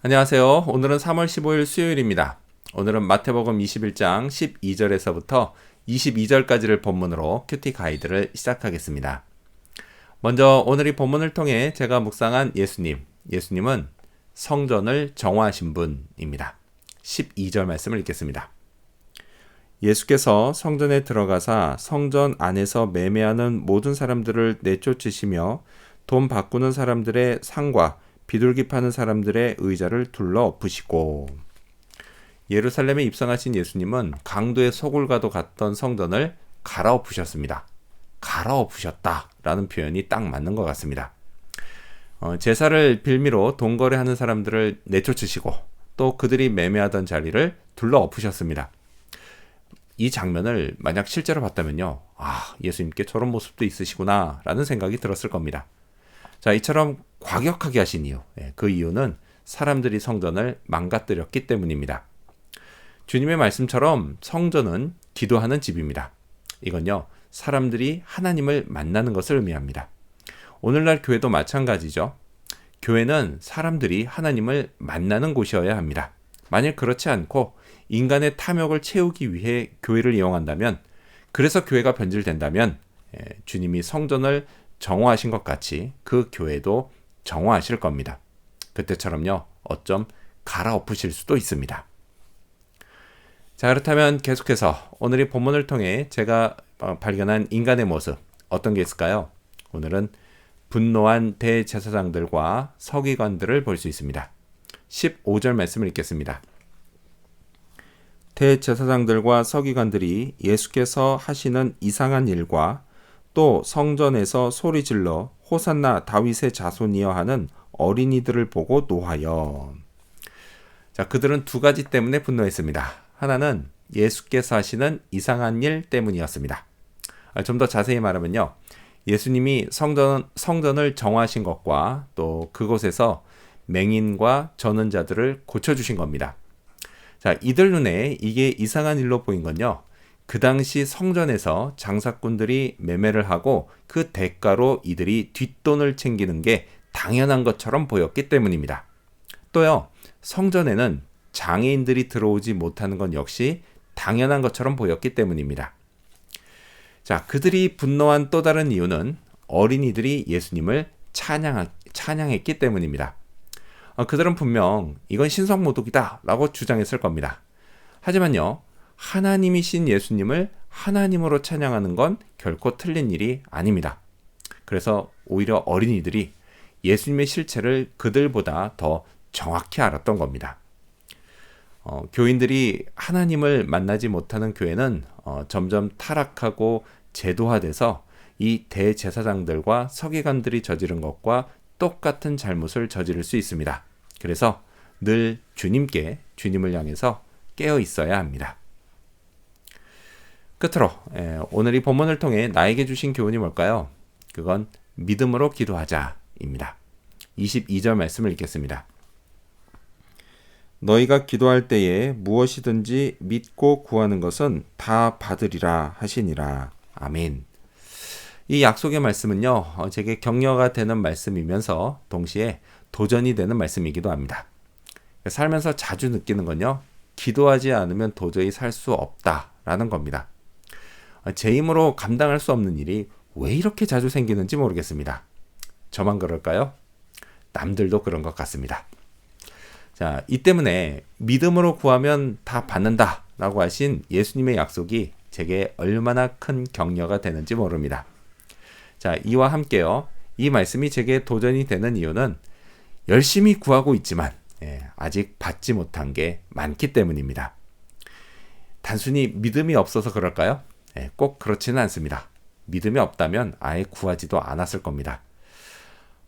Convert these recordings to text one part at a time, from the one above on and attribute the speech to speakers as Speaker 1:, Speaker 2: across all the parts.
Speaker 1: 안녕하세요. 오늘은 3월 15일 수요일입니다. 오늘은 마태복음 21장 12절에서부터 22절까지를 본문으로 큐티 가이드를 시작하겠습니다. 먼저 오늘 이 본문을 통해 제가 묵상한 예수님은 성전을 정화하신 분입니다. 12절 말씀을 읽겠습니다. 예수께서 성전에 들어가사 성전 안에서 매매하는 모든 사람들을 내쫓으시며 돈 바꾸는 사람들의 상과 비둘기 파는 사람들의 의자를 둘러 엎으시고. 예루살렘에 입성하신 예수님은 강도의 소굴과도 같던 성전을 갈아엎으셨습니다. 갈아엎으셨다 라는 표현이 딱 맞는 것 같습니다. 제사를 빌미로 돈거래하는 사람들을 내쫓으시고 또 그들이 매매하던 자리를 둘러 엎으셨습니다. 이 장면을 만약 실제로 봤다면요, 예수님께 저런 모습도 있으시구나 라는 생각이 들었을 겁니다. 자, 이처럼 과격하게 하신 이유, 그 이유는 사람들이 성전을 망가뜨렸기 때문입니다. 주님의 말씀처럼 성전은 기도하는 집입니다. 이건요, 사람들이 하나님을 만나는 것을 의미합니다. 오늘날 교회도 마찬가지죠. 교회는 사람들이 하나님을 만나는 곳이어야 합니다. 만일 그렇지 않고 인간의 탐욕을 채우기 위해 교회를 이용한다면, 그래서 교회가 변질된다면 주님이 성전을 정화하신 것 같이 그 교회도 정화하실 겁니다. 그때처럼요, 어쩜 갈아엎으실 수도 있습니다. 자, 그렇다면 계속해서 오늘 이 본문을 통해 제가 발견한 인간의 모습, 어떤 게 있을까요? 오늘은 분노한 대제사장들과 서기관들을 볼 수 있습니다. 15절 말씀을 읽겠습니다. 대제사장들과 서기관들이 예수께서 하시는 이상한 일과 또 성전에서 소리질러 호산나 다윗의 자손이여 하는 어린이들을 보고 노하여. 자, 그들은 두 가지 때문에 분노했습니다. 하나는 예수께서 하시는 이상한 일 때문이었습니다. 좀 더 자세히 말하면요, 예수님이 성전을 정화하신 것과 또 그곳에서 맹인과 저는 자들을 고쳐주신 겁니다. 자, 이들 눈에 이게 이상한 일로 보인 건요, 그 당시 성전에서 장사꾼들이 매매를 하고 그 대가로 이들이 뒷돈을 챙기는 게 당연한 것처럼 보였기 때문입니다. 또요, 성전에는 장애인들이 들어오지 못하는 건 역시 당연한 것처럼 보였기 때문입니다. 자, 그들이 분노한 또 다른 이유는 어린이들이 예수님을 찬양했기 때문입니다. 그들은 분명 이건 신성모독이다 라고 주장했을 겁니다. 하지만요, 하나님이신 예수님을 하나님으로 찬양하는 건 결코 틀린 일이 아닙니다. 그래서 오히려 어린이들이 예수님의 실체를 그들보다 더 정확히 알았던 겁니다. 교인들이 하나님을 만나지 못하는 교회는 점점 타락하고 제도화돼서 이 대제사장들과 서기관들이 저지른 것과 똑같은 잘못을 저지를 수 있습니다. 그래서 늘 주님을 향해서 깨어 있어야 합니다. 끝으로 오늘 이 본문을 통해 나에게 주신 교훈이 뭘까요? 그건 믿음으로 기도하자입니다. 22절 말씀을 읽겠습니다. 너희가 기도할 때에 무엇이든지 믿고 구하는 것은 다 받으리라 하시니라. 아멘. 이 약속의 말씀은요, 제게 격려가 되는 말씀이면서 동시에 도전이 되는 말씀이기도 합니다. 살면서 자주 느끼는 건요, 기도하지 않으면 도저히 살 수 없다라는 겁니다. 제 힘으로 감당할 수 없는 일이 왜 이렇게 자주 생기는지 모르겠습니다. 저만 그럴까요? 남들도 그런 것 같습니다. 자, 이 때문에 믿음으로 구하면 다 받는다 라고 하신 예수님의 약속이 제게 얼마나 큰 격려가 되는지 모릅니다. 자, 이와 함께요, 이 말씀이 제게 도전이 되는 이유는 열심히 구하고 있지만 아직 받지 못한 게 많기 때문입니다. 단순히 믿음이 없어서 그럴까요? 꼭 그렇지는 않습니다. 믿음이 없다면 아예 구하지도 않았을 겁니다.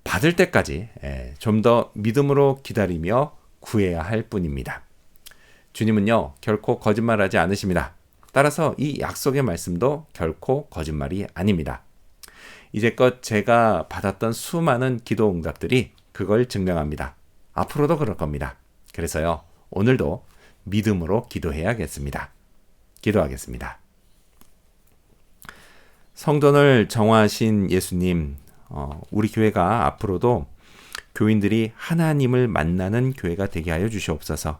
Speaker 1: 받을 때까지 좀 더 믿음으로 기다리며 구해야 할 뿐입니다. 주님은요, 결코 거짓말하지 않으십니다. 따라서 이 약속의 말씀도 결코 거짓말이 아닙니다. 이제껏 제가 받았던 수많은 기도 응답들이 그걸 증명합니다. 앞으로도 그럴 겁니다. 그래서요, 오늘도 믿음으로 기도해야겠습니다. 기도하겠습니다. 성전을 정화하신 예수님, 우리 교회가 앞으로도 교인들이 하나님을 만나는 교회가 되게 하여 주시옵소서.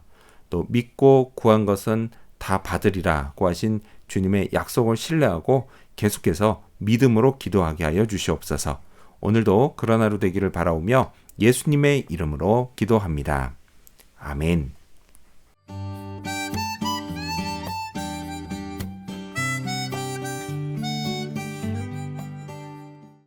Speaker 1: 또 믿고 구한 것은 다 받으리라고 하신 주님의 약속을 신뢰하고 계속해서 믿음으로 기도하게 하여 주시옵소서. 오늘도 그런 하루 되기를 바라오며 예수님의 이름으로 기도합니다. 아멘.